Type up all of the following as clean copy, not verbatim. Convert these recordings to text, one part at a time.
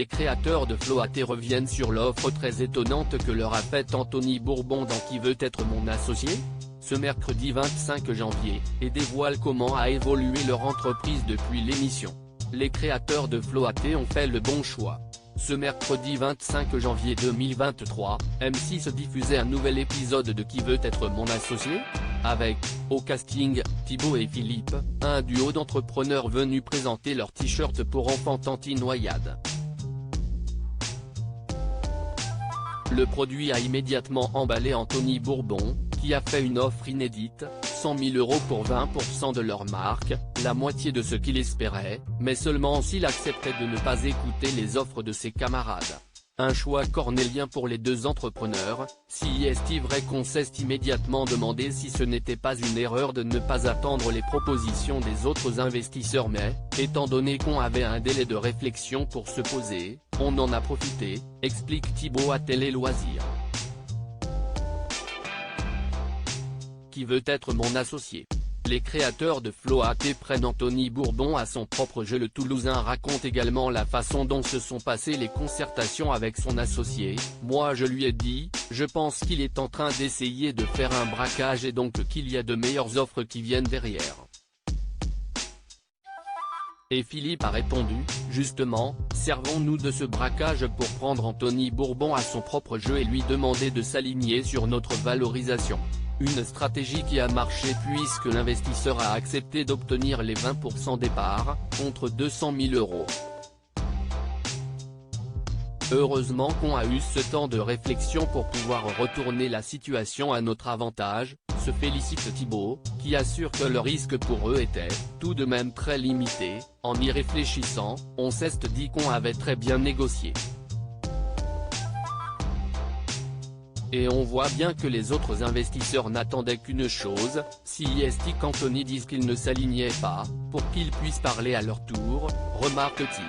Les créateurs de Floaté reviennent sur l'offre très étonnante que leur a faite Anthony Bourbon dans Qui veut être mon associé?, ce mercredi 25 janvier, et dévoilent comment a évolué leur entreprise depuis l'émission. Les créateurs de Floaté ont fait le bon choix. Ce mercredi 25 janvier 2023, M6 diffusait un nouvel épisode de Qui veut être mon associé?, avec, au casting, Thibaut et Philippe, un duo d'entrepreneurs venus présenter leur t-shirt pour enfants Tantinoyade. Le produit a immédiatement emballé Anthony Bourbon, qui a fait une offre inédite, 100 000 € pour 20% de leur marque, la moitié de ce qu'il espérait, mais seulement s'il acceptait de ne pas écouter les offres de ses camarades. Un choix cornélien pour les deux entrepreneurs, si est vrai qu'on s'est immédiatement demandé si ce n'était pas une erreur de ne pas attendre les propositions des autres investisseurs, mais, étant donné qu'on avait un délai de réflexion pour se poser, on en a profité, explique Thibaut à Télé Loisirs. Qui veut être mon associé? Les créateurs de Floaté prennent Anthony Bourbon à son propre jeu. Le Toulousain raconte également la façon dont se sont passées les concertations avec son associé. Moi je lui ai dit, je pense qu'il est en train d'essayer de faire un braquage et donc qu'il y a de meilleures offres qui viennent derrière. Et Philippe a répondu, justement, servons-nous de ce braquage pour prendre Anthony Bourbon à son propre jeu et lui demander de s'aligner sur notre valorisation. Une stratégie qui a marché puisque l'investisseur a accepté d'obtenir les 20% des parts, contre 200 000 €. Heureusement qu'on a eu ce temps de réflexion pour pouvoir retourner la situation à notre avantage, se félicite Thibaut, qui assure que le risque pour eux était, tout de même très limité. En y réfléchissant, on s'est dit qu'on avait très bien négocié. Et on voit bien que les autres investisseurs n'attendaient qu'une chose, si qu'Anthony dise qu'il ne s'alignait pas, pour qu'ils puissent parler à leur tour, remarque-t-il.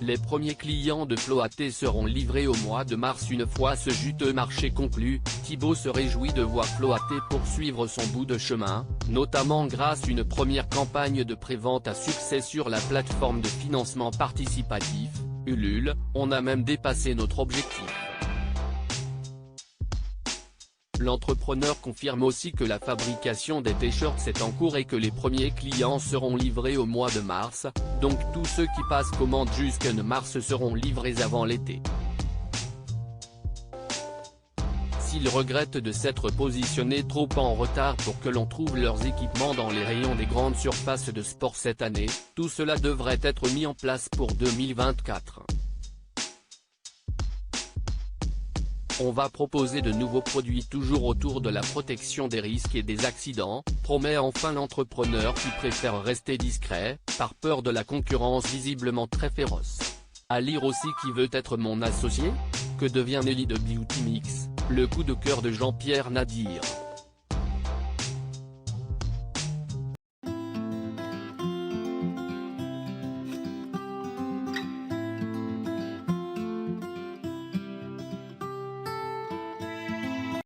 Les premiers clients de Floaté seront livrés au mois de mars une fois ce juteux marché conclu. Thibaut se réjouit de voir Floaté poursuivre son bout de chemin, notamment grâce à une première campagne de prévente à succès sur la plateforme de financement participatif, Ulule. On a même dépassé notre objectif. L'entrepreneur confirme aussi que la fabrication des t-shirts est en cours et que les premiers clients seront livrés au mois de mars, donc tous ceux qui passent commande jusqu'en mars seront livrés avant l'été. S'ils regrettent de s'être positionnés trop en retard pour que l'on trouve leurs équipements dans les rayons des grandes surfaces de sport cette année, tout cela devrait être mis en place pour 2024. On va proposer de nouveaux produits toujours autour de la protection des risques et des accidents, promet enfin l'entrepreneur qui préfère rester discret, par peur de la concurrence visiblement très féroce. À lire aussi Qui veut être mon associé? Que devient Nelly de Beauty Mix, le coup de cœur de Jean-Pierre Nadir.